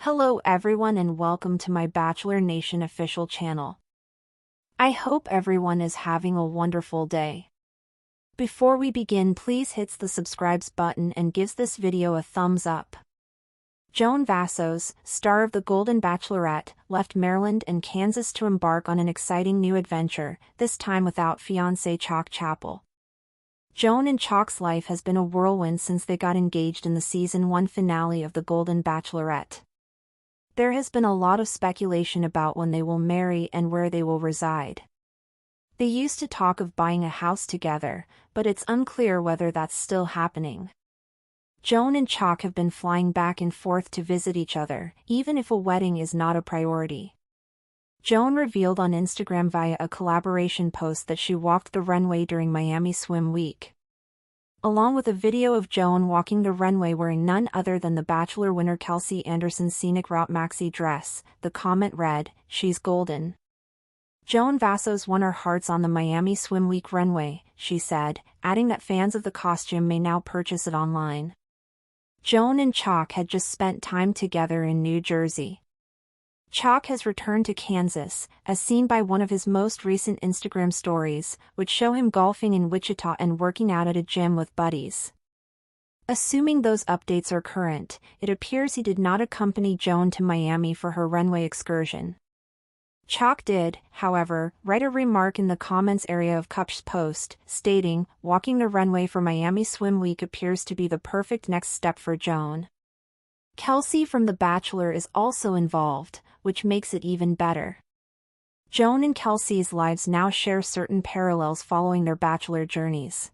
Hello everyone and welcome to my Bachelor Nation official channel. I hope everyone is having a wonderful day. Before we begin, please hit the subscribe button and gives this video a thumbs up. Joan Vassos, star of The Golden Bachelorette, left Maryland and Kansas to embark on an exciting new adventure, this time without fiancé Chock Chapple. Joan and Chock's life has been a whirlwind since they got engaged in the season 1 finale of The Golden Bachelorette. There has been a lot of speculation about when they will marry and where they will reside. They used to talk of buying a house together, but it's unclear whether that's still happening. Joan and Chock have been flying back and forth to visit each other, even if a wedding is not a priority. Joan revealed on Instagram via a collaboration post that she walked the runway during Miami Swim Week. Along with a video of Joan walking the runway wearing none other than the Bachelor winner Kelsey Anderson's scenic route maxi dress, the comment read, "She's golden." Joan Vassos won our hearts on the Miami Swim Week runway, she said, adding that fans of the costume may now purchase it online. Joan and Chock had just spent time together in New Jersey. Chock has returned to Kansas, as seen by one of his most recent Instagram stories, which show him golfing in Wichita and working out at a gym with buddies. Assuming those updates are current, it appears he did not accompany Joan to Miami for her runway excursion. Chock did, however, write a remark in the comments area of Cup's post, stating, "Walking the runway for Miami Swim Week appears to be the perfect next step for Joan." Kelsey from The Bachelor is also involved, which makes it even better. Joan and Kelsey's lives now share certain parallels following their Bachelor journeys.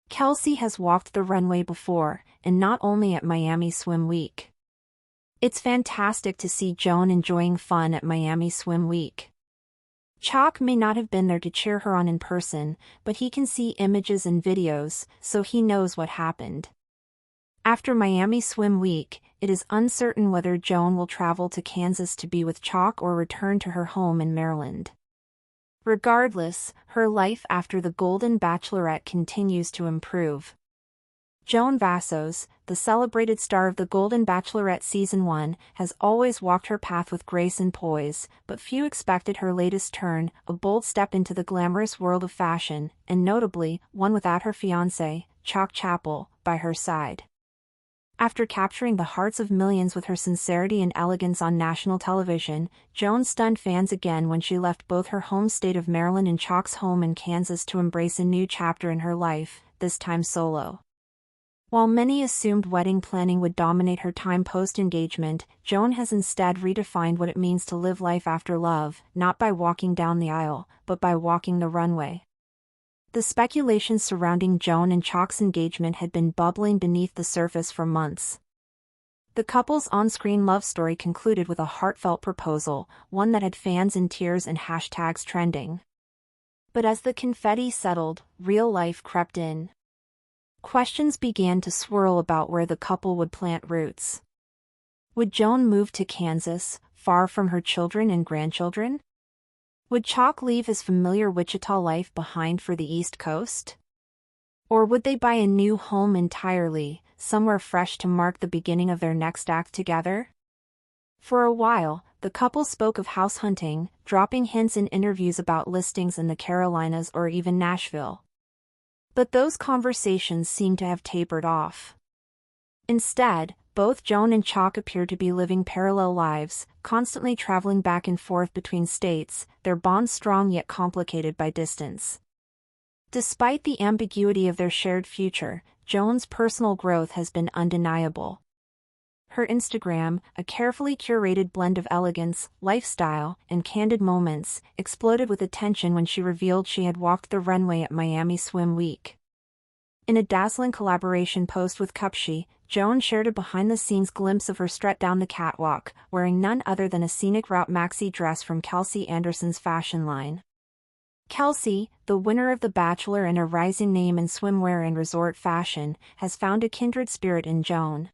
Kelsey has walked the runway before, and not only at Miami Swim Week. It's fantastic to see Joan enjoying fun at Miami Swim Week. Chock may not have been there to cheer her on in person, but he can see images and videos, so he knows what happened. After Miami Swim Week, it is uncertain whether Joan will travel to Kansas to be with Chock or return to her home in Maryland. Regardless, her life after The Golden Bachelorette continues to improve. Joan Vassos, the celebrated star of The Golden Bachelorette Season 1, has always walked her path with grace and poise, but few expected her latest turn, a bold step into the glamorous world of fashion, and notably, one without her fiancé, Chock Chapple, by her side. After capturing the hearts of millions with her sincerity and elegance on national television, Joan stunned fans again when she left both her home state of Maryland and Chock's home in Kansas to embrace a new chapter in her life, this time solo. While many assumed wedding planning would dominate her time post-engagement, Joan has instead redefined what it means to live life after love, not by walking down the aisle, but by walking the runway. The speculation surrounding Joan and Chock's engagement had been bubbling beneath the surface for months. The couple's on-screen love story concluded with a heartfelt proposal, one that had fans in tears and hashtags trending. But as the confetti settled, real life crept in. Questions began to swirl about where the couple would plant roots. Would Joan move to Kansas, far from her children and grandchildren? Would Chock leave his familiar Wichita life behind for the East Coast? Or would they buy a new home entirely, somewhere fresh to mark the beginning of their next act together? For a while, the couple spoke of house hunting, dropping hints in interviews about listings in the Carolinas or even Nashville. But those conversations seemed to have tapered off. Instead, both Joan and Chock appeared to be living parallel lives, constantly traveling back and forth between states, their bond strong yet complicated by distance. Despite the ambiguity of their shared future, Joan's personal growth has been undeniable. Her Instagram, a carefully curated blend of elegance, lifestyle, and candid moments, exploded with attention when she revealed she had walked the runway at Miami Swim Week. In a dazzling collaboration post with Cupshe, Joan shared a behind-the-scenes glimpse of her strut down the catwalk, wearing none other than a scenic route maxi dress from Kelsey Anderson's fashion line. Kelsey, the winner of The Bachelor and a rising name in swimwear and resort fashion, has found a kindred spirit in Joan.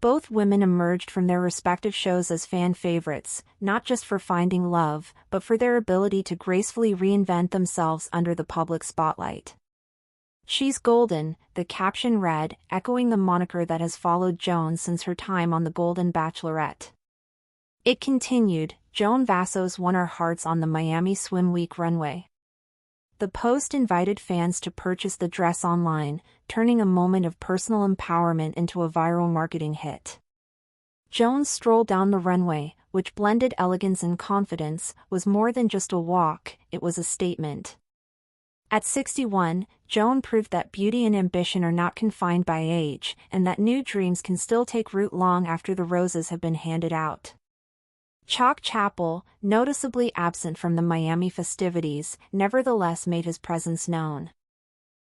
Both women emerged from their respective shows as fan favorites, not just for finding love, but for their ability to gracefully reinvent themselves under the public spotlight. "She's golden," the caption read, echoing the moniker that has followed Joan since her time on The Golden Bachelorette. It continued, "Joan Vassos won our hearts on the Miami Swim Week runway." The post invited fans to purchase the dress online, turning a moment of personal empowerment into a viral marketing hit. Joan's stroll down the runway, which blended elegance and confidence, was more than just a walk, it was a statement. At 61, Joan proved that beauty and ambition are not confined by age, and that new dreams can still take root long after the roses have been handed out. Chock Chapple, noticeably absent from the Miami festivities, nevertheless made his presence known.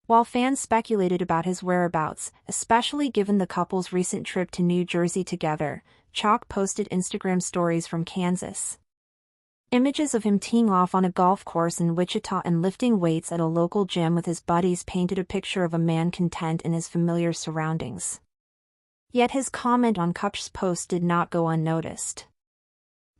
While fans speculated about his whereabouts, especially given the couple's recent trip to New Jersey together, Chock posted Instagram stories from Kansas. Images of him teeing off on a golf course in Wichita and lifting weights at a local gym with his buddies painted a picture of a man content in his familiar surroundings. Yet his comment on Chock's post did not go unnoticed.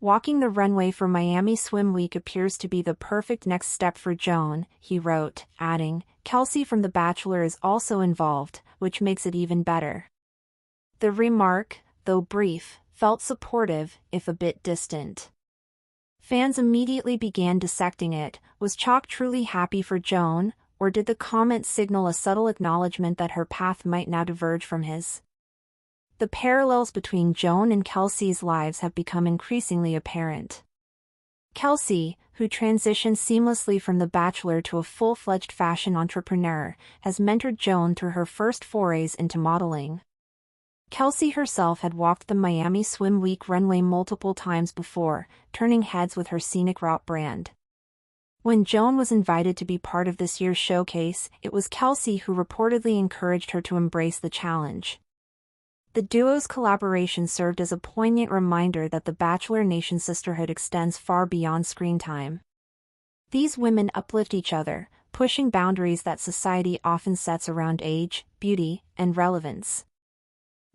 "Walking the runway for Miami Swim Week appears to be the perfect next step for Joan," he wrote, adding, "Kelsey from The Bachelor is also involved, which makes it even better." The remark, though brief, felt supportive, if a bit distant. Fans immediately began dissecting it. Was Chock truly happy for Joan, or did the comment signal a subtle acknowledgement that her path might now diverge from his? The parallels between Joan and Kelsey's lives have become increasingly apparent. Kelsey, who transitioned seamlessly from The Bachelor to a full-fledged fashion entrepreneur, has mentored Joan through her first forays into modeling. Kelsey herself had walked the Miami Swim Week runway multiple times before, turning heads with her scenic route brand. When Joan was invited to be part of this year's showcase, it was Kelsey who reportedly encouraged her to embrace the challenge. The duo's collaboration served as a poignant reminder that the Bachelor Nation sisterhood extends far beyond screen time. These women uplift each other, pushing boundaries that society often sets around age, beauty, and relevance.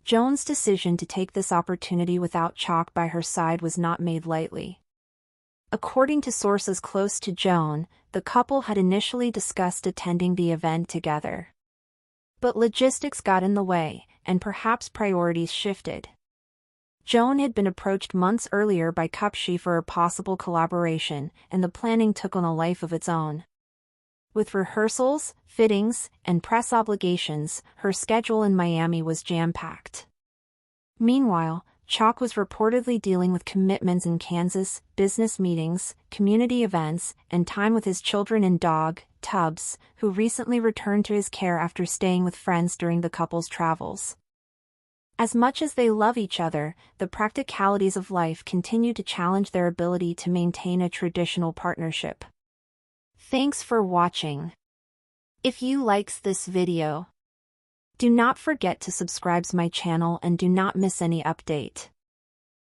Joan's decision to take this opportunity without Chock by her side was not made lightly. According to sources close to Joan, the couple had initially discussed attending the event together. But logistics got in the way, and perhaps priorities shifted. Joan had been approached months earlier by Chock for a possible collaboration, and the planning took on a life of its own. With rehearsals, fittings, and press obligations, her schedule in Miami was jam-packed. Meanwhile, Chock was reportedly dealing with commitments in Kansas, business meetings, community events, and time with his children and dog, Tubbs, who recently returned to his care after staying with friends during the couple's travels. As much as they love each other, the practicalities of life continue to challenge their ability to maintain a traditional partnership. Thanks for watching. If you liked this video, do not forget to subscribe to my channel and do not miss any update.